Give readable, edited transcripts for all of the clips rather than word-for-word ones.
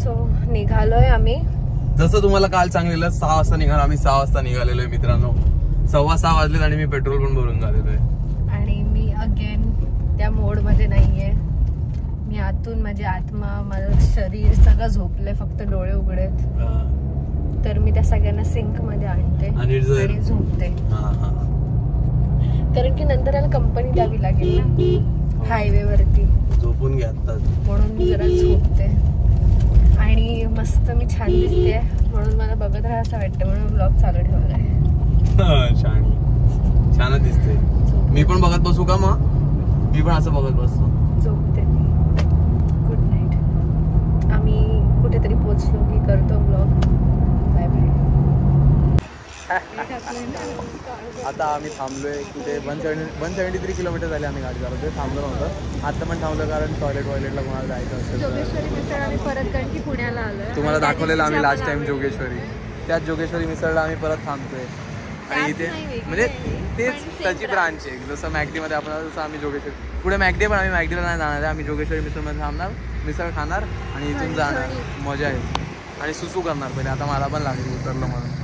So निघालोय आम्ही. जसं तुम्हाला काल सांगलेलं 6 वाजता निघालो आम्ही. 6 वाजता निघालेलो आहे मित्रांनो. 6:15 वाजलेत आणि मी पेट्रोल पण भरून झालेलो आहे. आणि मी अगेन त्या मोड मध्ये नाहीये. मी आतून माझी आत्मा माझं शरीर सगळं झोपलंय, फक्त डोळे उघडेत. तर मी त्या सगळ्यांना सिंक मध्ये आणते आणि झोपते. कारण की नंतर याला कंपनी द्यावी लागेल ना हायवे वरती. झोपून घ्या म्हणून मी जरा झोपते. आणि मस्त मी छान दिसते म्हणून मला बघत राहा असं वाटतं, म्हणून ब्लॉग चालू ठेवलाय. छान दिसते. मी पण बघत बसू का मग? मी पण असं बघत बसतो. झोपते मी. Good night. आम्ही कुठेतरी पोहोचलो की करतो ब्लॉग. Bye bye. आता आम्ही थांबलोय कुठे 173 किलोमीटर झाले आम्ही गाडी चालवतोय. थांबलो नव्हतं, आता पण थांबलो कारण टॉयलेटला कोणाला जायचं असेल. जोगेश्वरी मिसळ आम्ही परत कारण की पुण्याला आलोय. तुम्हाला दाखवलेलं आम्ही लास्ट टाइम जोगेश्वरी. त्याच जोगेश्वरी मिसळला आम्ही परत थांबतोय. आणि इथे म्हणजे तेच त्याची ब्रांच आहे. जसं मॅगडीमध्ये आपण तसं आम्ही जोगेश्वरी पुढे मॅगडी पण आम्ही मॅगडीला नाही जाणार आहे. आम्ही जोगेश्वरी मिसळमध्ये थांबणार, मिसळ खाणार आणि इथून जाणार. मजा आहे. आणि सुसू करणार पहिले. आता मला पण लागली उतरलं म्हणून.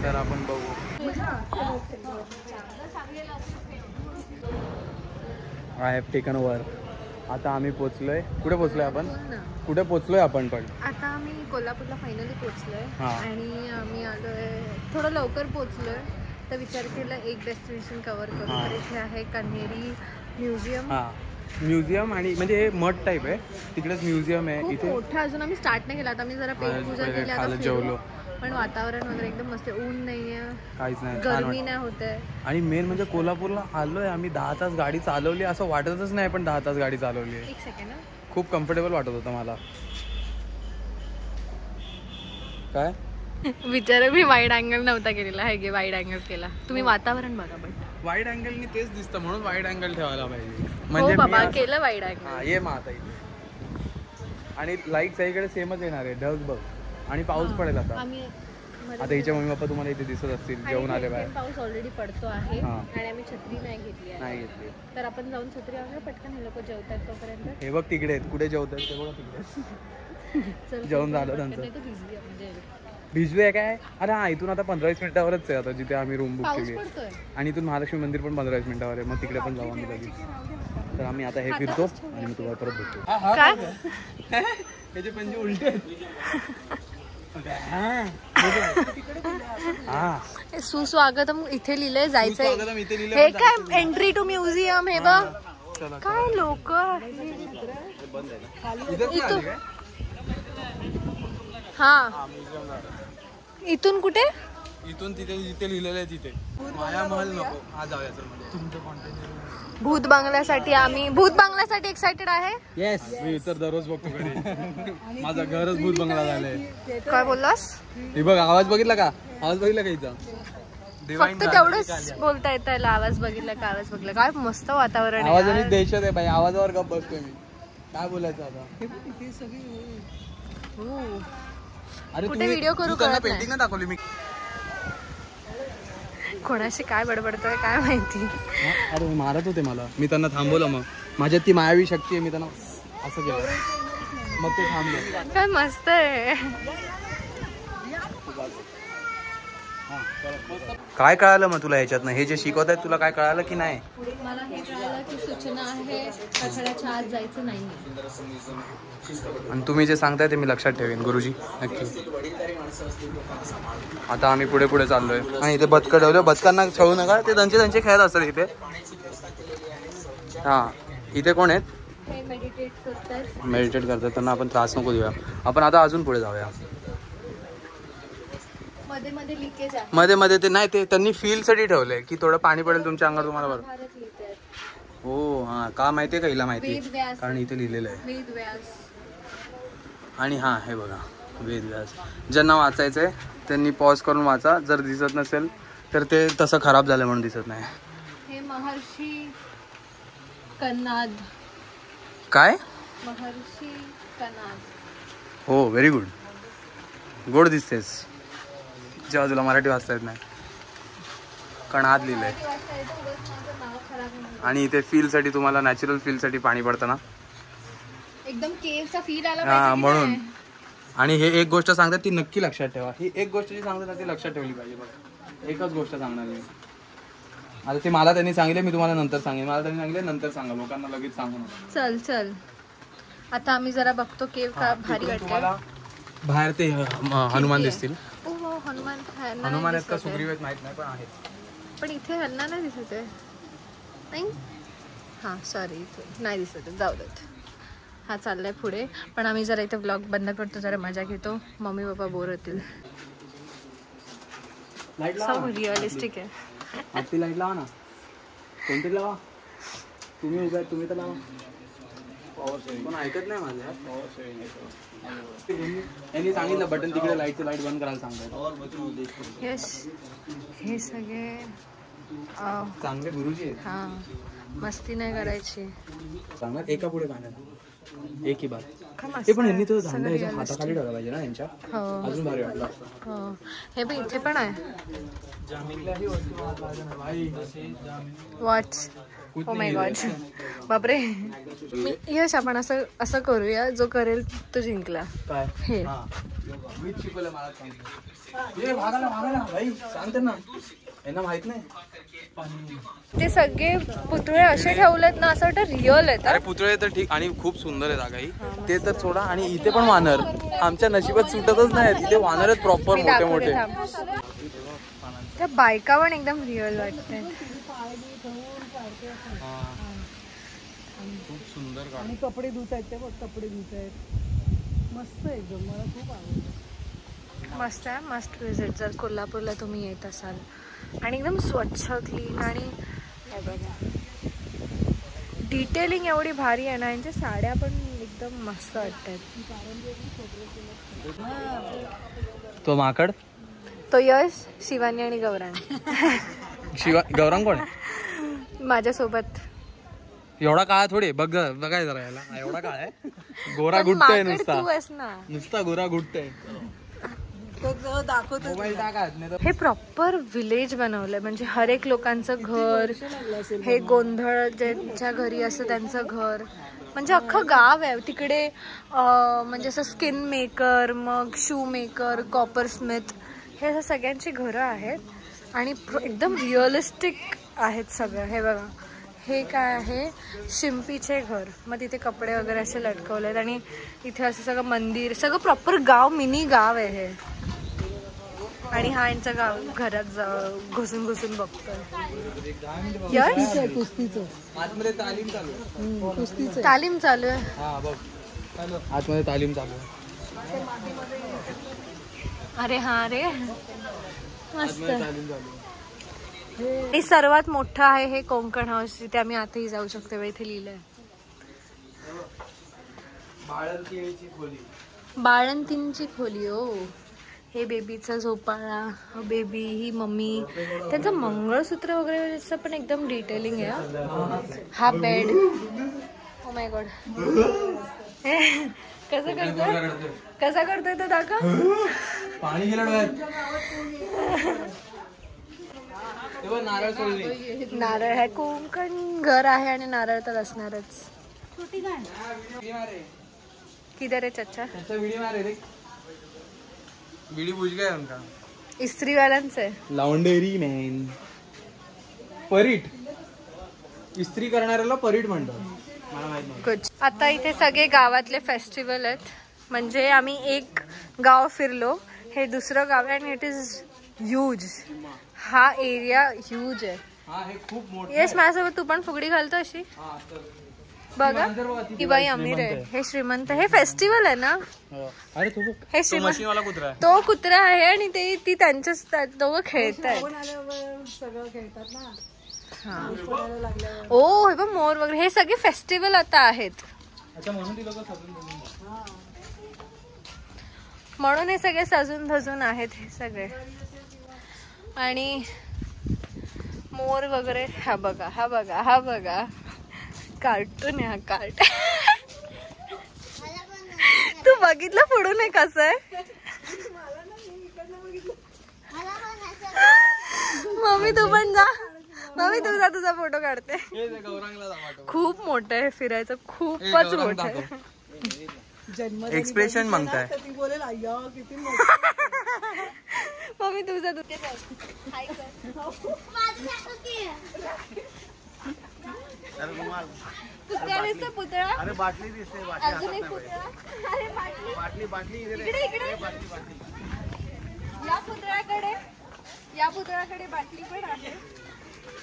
तर आपण बघू. I have taken over. आता आम्ही पोचलोय. कुठे पोचलोय आपण? कुठे पोचलोय आपण? पण आता आम्ही कोल्हापूरला फायनली पोचलोय. आणि आम्ही आलोय थोडं लवकर पोचलोय. तर विचार केला एक डेस्टिनेशन कव्हर करू. तर इथे आहे कन्हेरी म्युझियम. म्युझियम आणि म्हणजे हे मठ टाईप आहे. तिकडेच म्युझियम आहे. इथे मोठं अजून आम्ही स्टार्ट नाही केला. आता आम्ही जरा पेट पूजा केली, आता जेवलो. पण वातावरण वगैरे एकदम मस्त. ऊन नाहीये, काहीच नाही, गरमी नाही होते. आणि मेन म्हणजे कोल्हापूरला आलोय आम्ही 10 तास गाडी चालवली असं वाटतच नाही. पण 10 तास गाडी चालवली. एक सेकंड. खूप कम्फर्टेबल वाटत होतं मला. काय विचार मी वाईड अँगल नव्हता केलेला. हे गे वाईड अँगल केला. तुम्ही वातावरण बघा. पण वाईड अँगलनी तेच दिसतं म्हणून वाईड अँगल ठेवायला पाहिजे. म्हणजे बाबा केलं वाईड अँगल. ये मग आता इथे. आणि लाईट सगळीकडे सेमच येणार आहे. ढग बघ. आणि पाऊस पडेल आता. आता हिचे मम्मी पप्पा तुम्हाला इथे दिसत असतील. जेवण आले बाहेर. पाऊस ऑलरेडी पडतो आहे आणि आम्ही छत्री नाही घेतली. तर आपण जाऊन छत्री आणूया पटकन. हे लोक जेवतात तोपर्यंत. हे बघ तिकडे आहेत. कुठे जेवतात ते बघा तिकडे. जेवण झालं त्यांचं. भिजूया काय? अरे हा, इथून आता 15-20 मिनिटावरच आहे आता जिथे आम्ही रूम बुक केली. आणि इथून महालक्ष्मी मंदिर पण 15-20 मिनिटावर आहे. मग तिकडे पण जाऊ आम्ही लगेच. तर आम्ही आता हे फिरतो आणि मी तुम्हाला परत भेटतो. त्याचे पंजे उलटे आहेत. सुस्वागतम इथे लिहिलंय जायचंय. हे काय एंट्री टू म्युझियम. हे बघ काय लोक. हा इथून कुठे? इथून तिथे जिथे लिहिलेलं आहे तिथे. माया महल नको. हा जाऊया चल. भूत बंगल्यासाठी आम्ही भूत बंगल्यासाठी एक्साइटेड आहे. येस. मी तर दररोज बघतो घरी. माझं घरच भूत बंगला झालंय. काय बोललास? हे बघ आवाज बघितला का? आवाज बघितला का इथं? फक्त तेवढंच बोलता येत. आवाज बघितला का? आवाज बघितला. काय मस्त वातावरण आहे. आवाजाने दहशत आहे बाई. आवाजावर गप्प बसतोय मी. काय बोलायचं आता? अरे कुठे व्हिडिओ करू? पेंटिंग नाही दाखवली मी. कोणाशी काय बडबडतोय काय माहिती. अरे मारत होते मला. मी त्यांना थांबवलं. मग माझ्यात ती मायावी शक्ती आहे. मी त्यांना असं केलं मग ते थांबले. काय मस्त आहे. काय कळालं मग तुला याच्यातनं? हे जे शिकवत आहेत तुला काय कळालं की नाही? मला हे कळालं की सूचना आहे आठवड्याच्या आत जायचं नाही. आणि तुम्ही जे सांगताय ते मी लक्षात ठेवेन गुरुजी नक्की. आता आम्ही पुढे पुढे चाललोय. आणि इथे बदकं ठेवलं. बदकांना खेळू नका. ते त्यांचे खेळत असतात इथे. हा इथे कोण आहेत? मेडिटेट करतात. त्यांना आपण त्रास नको देऊया. आपण आता अजून पुढे जाऊया. मध्ये मध्ये ते नाही. ते त्यांनी फील साठी ठेवलंय की थोडं पाणी पडेल तुमच्या अंगावर तुम्हाला. बरं हो. हा का माहितीये का? हिला माहिती कारण इथे लिहिलेलं आहे. आणि हा हे बघा वेदव्यास. ज्यांना वाचायचंय त्यांनी पॉज करून वाचा. जर दिसत नसेल तर ते तसं खराब झालं म्हणून दिसत नाही. हे महर्षी कन्नाद. काय? महर्षी कन्नाद. हो व्हेरी गुड. गोड दिसतेस जेव्हा तुला मराठी वाचता येत नाही. कणाद लिहिलंय. आणि इथे फील साठी तुम्हाला नॅचरल फील साठी पाणी पडतं ना. एकदम केवचा फील आला हा म्हणून. आणि हे एक गोष्ट सांगतात ती नक्की लक्षात ठेवा. ही एक गोष्ट जी सांगतात ती लक्षात ठेवली पाहिजे. बघा एकच गोष्ट सांगणार मी आता. ते मला त्यांनी सांगितले, मी तुम्हाला नंतर सांगेन. मला त्यांनी सांगितले नंतर सांगा, लोकांना लगेच सांगू नका. चल चल आता आम्ही जरा बघतो केव का भारी वाटतं. बाहेर ते हनुमान दिसतील. हनुमान आहेत का सुग्रीव आहेत माहित नाही, पण आहेत. पण इथे ह्यांना नाही दिसत आहे. नाही हां सॉरी इथे नाही दिसत आहे, जाऊ देत. हा चाललाय पुढे. पण आम्ही जरा इथे ब्लॉग बंद करतो, जरा मजा घेतो. मम्मी पप्पा बोर होतील. सब रिअलिस्टिक आहे. ती लाईट लावा ना, कोणती लावा. तुम्ही उभे तुम्ही तर लावा. पण ऐकत नाही माझं. यांनी सांगितलं बटन तिकडे लाईटचं लाईट बंद करायला सांगतात. येस हे सगळे चांगले गुरुजी आहेत. हां मस्ती नाही करायची. सांगत एका पुढे गाण्यात एक ही बात. ते पण यांनी तो झांडा याच्या हाताखाली टाकला पाहिजे ना यांच्या. अजून भारी वाटलं. हो हे बघ इथे पण आहे वॉच. ओ माय गॉड बापरे. यश आपण असं असं करूया, जो करेल तो जिंकला. काय हे मी शिकवलं मला सांगते ना, यांना माहित नाही. ते सगळे पुतळे असे ठेवलेत ना, असं वाटतं रिअल आहेत. अरे पुतळे तर ठीक आणि खूप सुंदर आहे जागा ही. ते तर सोडा. आणि इथे पण वानर आमच्या नशिबात सुटतच नाहीत. इथे वानर आहेत प्रॉपर मोठे मोठे. त्या बायका पण एकदम रिअल वाटतात. खूप सुंदर आणि कपडे धुत आहेत ते बघ, कपडे धुत आहेत. मस्त एकदम, मला खूप आवडलं. मस्त आहे. मस्ट विजिट जर कोल्हापूरला तुम्ही येत असाल. आणि एकदम स्वच्छ क्लीन. आणि हे बघा डिटेलिंग एवढी भारी आहे ना. यांच्या साड्या पण एकदम मस्त वाटतात. तो माकड, तो यश, शिवानी आणि गौरांग. गौरांग कोण माझ्यासोबत. एवढा काळा थोडे बघ बघाय जरा याला. एवढा काळा आहे. गोरा गुट्ट नुसता. नुसता गोरा गुट्ट आहे. हे प्रॉपर विलेज बनवलंय. म्हणजे हर एक लोकांचं घर. हे गोंधळ ज्यांच्या घरी असं त्यांचं घर. म्हणजे अख्खं गाव आहे तिकडे. म्हणजे असं स्किन मेकर, मग शू मेकर, कॉपर स्मिथ, हे असं सगळ्यांची घरं आहेत. आणि एकदम रिअलिस्टिक आहेत सगळं. हे बघा हे काय आहे, शिंपीचे घर. मग तिथे कपडे वगैरे असे लटकवलेत. आणि इथे असं सगळं मंदिर, सगळं प्रॉपर गाव, मिनी गाव आहे हे. आणि हा यांचा गाव घरात घुसून घुसून बघतोय. कुस्तीचं तालीम चालू आहे. आतमध्ये तालीम चालू आहे. अरे हा रे मस्त. हे सर्वात मोठं आहे हे कोकण हाऊस, जिथे आम्ही आताही जाऊ शकतो. इथे लिहिलंय बाळंतींची खोली. ओ हे बेबीचा झोपाळा. बेबी ही मम्मी. त्यांचं मंगळसूत्र वगैरे पण एकदम डिटेलिंग आहे. हा बेड. ओ माय गॉड कसं करतोय, कसा करतोय तो दाखव. पाणी गेलं. नारळ आहे. कोकण घर आहे आणि नारळ तर असणारच. किधर है चचा. बीड़ी बुझ गया उनका. इस्त्री वाल्यांचं आहे. Laundry man. परीट. इस्त्री करणाऱ्याला परीट म्हणतात. मला माहित नाही. कुछ आता इथे सगळे गावातले फेस्टिवल आहेत. म्हणजे आम्ही एक गाव फिरलो. हे दुसरं गाव आहे आणि इट इज ह्यूज. हा एरिया ह्यूज आहे. येस माझ्यासोबत तू पण फुगडी घालतो अशी. बघा की बाई अमीर आहे. हे श्रीमंत. हे फेस्टिवल आहे ना. हे श्रीमंत. तो कुत्रा आहे आणि ते ती त्यांच्या दोघं खेळत आहेत. ओ हे बघ मोर वगैरे. हे सगळे फेस्टिवल आता आहेत म्हणून हे सगळे सजून धजून आहेत हे सगळे. आणि मोर वगैरे. हा बघा हा बघा हा बघा कार्टून आहे हा. कार्ट तू बघितलं पुढून आहे कसं आहे. मम्मी तू पण जा. मम्मी तुझा तुझा फोटो काढते. खूप मोठं आहे फिरायचं. खूपच मोठं आहे. एक्सप्रेशन मागताय. अय्या किती मस्त. मम्मी तुझा पुतळा दिसतो पुतळा. अरे बाटली दिसते. अजून एक पुतळा. अरे बाटली बाटली इकडे इकडे. या पुतळ्याकडे बाटली पण आहे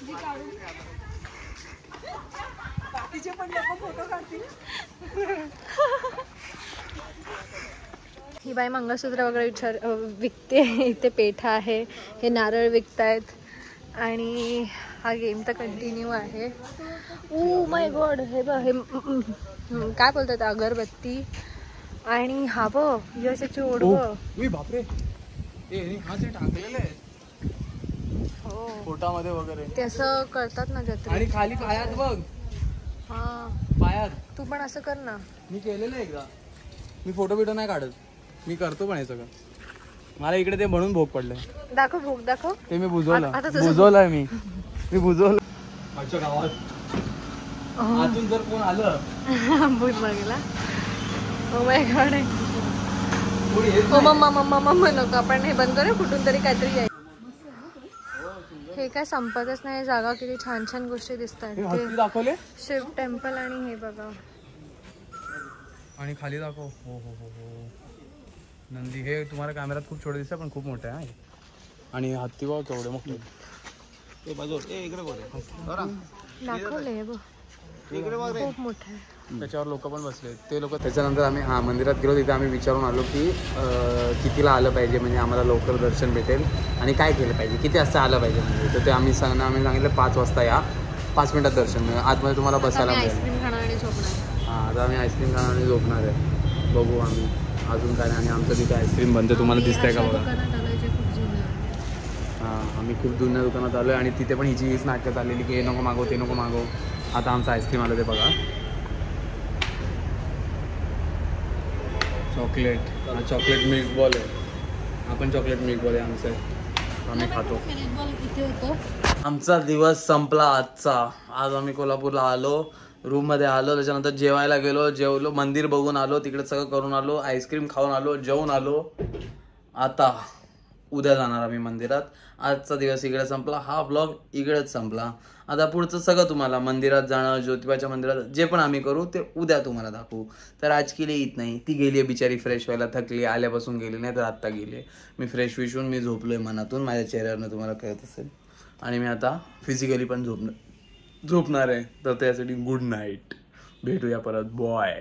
जी काढून बाकीचे पण लोक फोटो काढतील. ही बाई मंगळसूत्र वगैरे विकते. इथे पेठा आहे, हे नारळ विकतायत आणि हा गेम तर कंटिन्यू आहे. ओ माय गॉड, हे बघ हे काय बोलतात अगरबत्ती आणि हा बघ यशाची ओढ बघ. बापरे हा जे टाकलेलं आहे पोटामध्ये वगैरे ते असं करतात ना जत्रेत. आणि खाली पायात बघ. हा पायात तू पण असं कर ना. मी केलेलं आहे एकदा. मी फोटो बिटो नाही काढत, मी करतो पण हे सगळं. मला इकडे ते म्हणून भोग पडलंय. दाखव भोग दाखव. ते मी बुजवलंय मी बुजवलं. आमच्या गावात आतून जर कोण आलं भूत बघला. Oh my god. Oh mamma mamma mamma नको, आपण हे बंद करू. कुठून तरी काहीतरी आहे. हे काय संपतच नाही जागा. किती छान छान गोष्टी दिसतात. दाखवले शिव टेम्पल आणि हे बघा. आणि खाली दाखव. हो हो हो हो नंदी. हे तुम्हाला कॅमेऱ्यात खूप छोटे दिसतं पण खूप मोठे आहे. आणि हत्ती बघ केवढे मोठे. दाखवले हे बघ खूप मोठे. त्याच्यावर लोक पण बसले ते लोक. त्याच्यानंतर आम्ही मंदिरात गेलो. तिथे आम्ही विचारून आलो की कितीला आलं पाहिजे म्हणजे आम्हाला लवकर दर्शन भेटेल आणि काय केलं पाहिजे, किती वाजता आलं पाहिजे म्हणजे. तर ते आम्ही सांगितलं 5 वाजता या, 5 मिनिटात दर्शन मिळेल. आतमध्ये तुम्हाला बसायला मिळेल. आईस्क्रीम खाणार आणि झोपणार. हां आता आम्ही आईस्क्रीम खाणार आणि झोपणार आहे. बघू आम्ही अजून काय. आणि आमचं तिथे आईस्क्रीम बनते. तुम्हाला दिसतंय का बघा. हां आम्ही खूप जुन्या दुकानात आलो आहे आणि तिथे पण हीच नाटकं चाललेली की हे नको मागव ते नको मागव. आता आमचं आईस्क्रीम आलं ते बघा. चॉकलेट. हा चॉकलेट मिल्क बॉल आहे. आपण चॉकलेट मिल्क बॉल आहे आमचं. आम्ही खातो. आमचा दिवस संपला आजचा. आज आम्ही कोल्हापूरला आलो, रूममध्ये आलो, त्याच्यानंतर जेवायला गेलो, जेवलो, मंदिर बघून आलो, तिकडे सगळं करून आलो, आईस्क्रीम खाऊन आलो, जेवून आलो. आता उद्या जाणार आम्ही मंदिरात. आजचा दिवस इकडे संपला. हा ब्लॉग इकडेच संपला. आता पुढचं सगळं तुम्हाला मंदिरात जाणं, ज्योतिबाच्या मंदिरात जे पण आम्ही करू ते उद्या तुम्हाला दाखवू. तर आज केली येत नाही. ती गेली आहे बिचारी फ्रेश व्हायला. थकली, आल्यापासून गेली नाही तर आत्ता गेली आहे. मी फ्रेश विशून मी झोपलो आहे मनातून. माझ्या चेहऱ्यावरनं तुम्हाला कळत असेल. आणि मी आता फिजिकली पण झोपणार आहे. तर त्यासाठी गुड नाईट. भेटूया परत. बॉय.